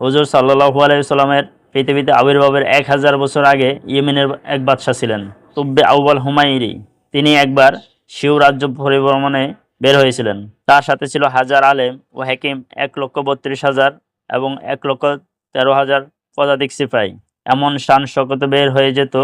হুজুর সাল্লাল্লাহু আলাইহি ওয়াসাল্লামের পৃথিবীতে আবির্ভাবের 1000 বছর আগে ইয়েমেনের এক বাদশাহ ছিলেন তুব্বে আউয়াল হুমায়রি। তিনি একবার সিউ রাজ্য পরিভ্রমণে বের হয়েছিলেন। তার সাথে ছিল হাজার আলেম ও হাকিম, 1,32,000 এবং 1,13,000 পদাতিক সিপাহী। এমন শান শকতে বের হয়ে যেত।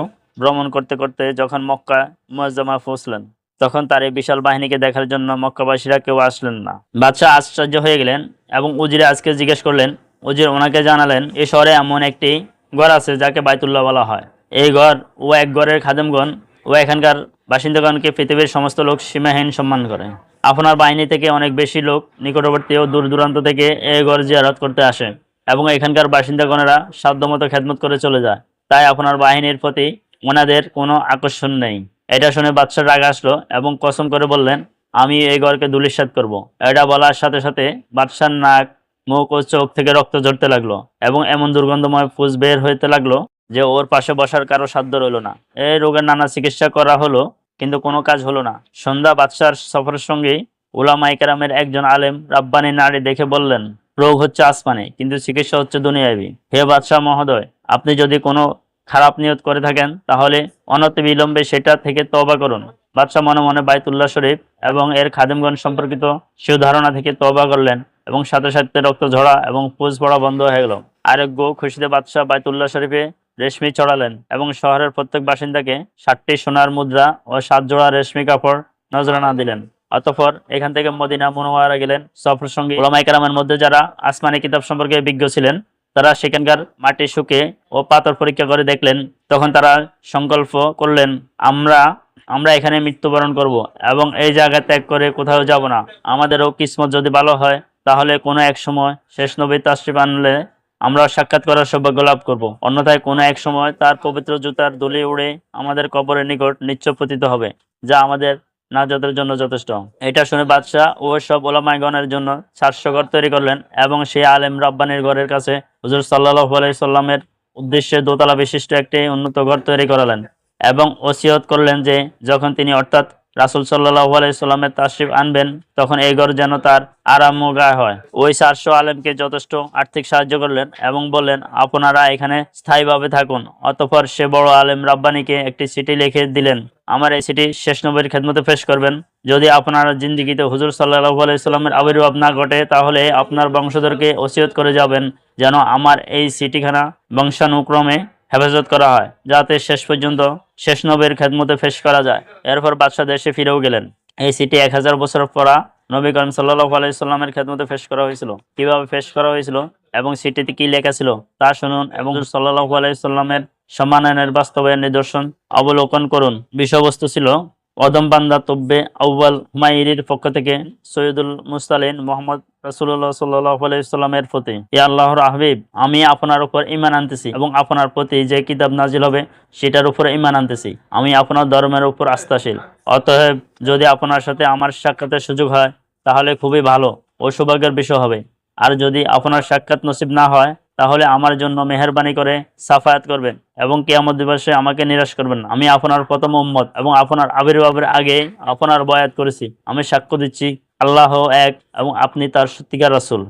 ভ্রমণ করতে করতে যখন মক্কা মুআজ্জামা পৌঁছলেন, তখন তার এই বিশাল বাহিনীকে দেখার জন্য মক্কাবাসীরা কেউ আসলেন না। বাদশাহ আশ্চর্য হয়ে গেলেন এবং উজিরে আজকে জিজ্ঞেস করলেন। উজির ওনাকে জানালেন, এই শহরে এমন একটি ঘর আছে যাকে বাইতুল্লাহ বলা হয়। এই ঘর ও এক ঘরের খাদেমগণ ও এখানকার বাসিন্দাগণকে পৃথিবীর সমস্ত লোক সীমাহীন সম্মান করে। আপনার বাহিনী থেকে অনেক বেশি লোক নিকটবর্তী ও দূর দূরান্ত থেকে এই ঘর জিয়ারত করতে আসে এবং এখানকার বাসিন্দাগণেরা সাধ্যমতো খেদমত করে চলে যায়। তাই আপনার বাহিনীর প্রতি ওনাদের কোনো আকর্ষণ নেই। এটা শুনে বাদশাহ রাগ আসলো এবং কসম করে বললেন, আমি এই ঘরকে ধূলিসাৎ করব। এটা বলার সাথে সাথে বাদশার নাক, মুখ ও চোখ থেকে রক্ত ঝরতে লাগলো এবং এমন দুর্গন্ধময় ফুস বের হইতে লাগলো যে ওর পাশে বসার কারো সাধ্য রইল না। এই রোগের নানা চিকিৎসা করা হলো, কিন্তু কোনো কাজ হলো না। সন্ধ্যা বাদশার সফরের সঙ্গী উলামায়ে কেরামের একজন আলেম রাব্বানী নারী দেখে বললেন, রোগ হচ্ছে আসমানি, কিন্তু চিকিৎসা হচ্ছে দুনিয়াবি। হে বাদশাহ মহোদয়, আপনি যদি কোনো খারাপ নিয়ত করে থাকেন তাহলে অনতিবিলম্বে সেটা থেকে তওবা করুন। বাদশাহ মনে মনে বাইতুল্লাহ শরীফ এবং এর খাদেমগণ সম্পর্কিত সেই ধারণা থেকে তওবা করলেন এবং সাথে সাথে রক্ত ঝরা এবং পুজ পড়া বন্ধ হয়ে গেল। আরোগ্য খুশিতে বাদশাহ বাইতুল্লাহ শরীফে রেশমি চড়ালেন এবং শহরের প্রত্যেক বাসিন্দাকে 60টি সোনার মুদ্রা ও 7 জোড়া রেশমি কাপড় নজরানা দিলেন। অতঃপর এখান থেকে মদিনা মুনাওয়ারা গেলেন। সফর সঙ্গী উলামায়ে কেরামের মধ্যে যারা আসমানি কিতাব সম্পর্কে বিজ্ঞ ছিলেন, তারা সেখানকার মাটি শুকে ও পাথর পরীক্ষা করে দেখলেন। তখন তারা সংকল্প করলেন, আমরা এখানে মৃত্যুবরণ করব এবং এই জায়গা ত্যাগ করে কোথাও যাব না। আমাদেরও কিসমত যদি ভালো হয় তাহলে কোনো এক সময় শেষ নবী তাশরিফ আনলে আমরা সাক্ষাৎ করার সৌভাগ্য লাভ করব। অন্যথায় কোনো এক সময় তার পবিত্র জুতার ধুলি উড়ে আমাদের কবরের নিকট নিশ্চয় পতিত হবে, যা আমাদের নাজাতের জন্য যথেষ্ট। এটা শুনে বাদশাহ ও সব ওলামায়গণের জন্য 400 ঘর তৈরি করলেন এবং সেই আলেম রাব্বানির ঘরের কাছে হুজুর সাল্লাল্লাহু আলাইহি সাল্লামের উদ্দেশ্যে দোতলা বিশিষ্ট একটি উন্নত ঘর তৈরি করালেন এবং ওসিয়ত করলেন যে যখন তিনি অর্থাৎ রাসূল সাল্লাল্লাহু আলাইহি সাল্লামের তাশরিফ আনবেন তখন এই ঘর যেন তার আরামগাহ হয়। ওই 400 আলেমকে যথেষ্ট আর্থিক সাহায্য করলেন এবং বললেন, আপনারা এখানে স্থায়ীভাবে থাকুন। অতঃপর সে বড় আলেম রাব্বানিকে একটি চিঠি লিখে দিলেন, আমার এই চিঠি শেষ নবীর খেদমতে পেশ করবেন। যদি আপনার জিন্দিগিতে হুজুর সাল্লাল্লাহু আলাইহি সাল্লামের আবির্ভাব না ঘটে তাহলে আপনার বংশধরকে ওসিয়ত করে যাবেন যেন আমার এই চিঠিখানা বংশানুক্রমে হেফাজত করা হয়, যাতে শেষ পর্যন্ত শেষ নবীর খেদমতে পেশ করা যায়। এরপর বাদশাহ দেশে ফিরেও গেলেন। এই চিঠি 1000 বছর পরা নবী করিম সাল্লাল্লাহু আলাইহি সাল্লামের খেদমতে পেশ করা হয়েছিল। কিভাবে পেশ করা হয়েছিল এবং চিঠিতে কি লেখা ছিল তা শুনুন এবং সাল্লাল্লাহু আলাইহি সাল্লামের সম্মাননের বাস্তবায়ন নিদর্শন অবলোকন করুন। বিষয়বস্তু ছিল, অদম বান্দা তুব্বে আউয়াল হুমায়রির পক্ষ থেকে সৈয়দুল মুরসালিন মুহাম্মদ রাসূলুল্লাহ সাল্লাল্লাহু আলাইহি সাল্লামের প্রতি, ইয়া আল্লাহর হাবিব, আমি আপনার উপর ঈমান আনতেছি এবং আপনার প্রতি যে কিতাব নাজিল হবে সেটার উপর ঈমান আনতেছি। আমি আপনার ধর্মের উপর আস্থাশীল। অতএব যদি আপনার সাথে আমার সাক্ষাতের সুযোগ হয় তাহলে খুবই ভালো ও সৌভাগ্যের বিষয় হবে। আর যদি আপনার সাক্ষাৎ নসিব না হয় তাহলে আমার জন্য মেহেরবানি করে সাফায়াত করবেন এবং কিয়ামত দিবসে আমাকে নিরাশ করবেন না। আমি আপনার প্রথম উম্মত এবং আপনার আবির্ভাবের আগে আপনার বয়াত করেছি। আমি সাক্ষ্য দিচ্ছি আল্লাহ এক এবং আপনি তার সত্যিকার রাসূল।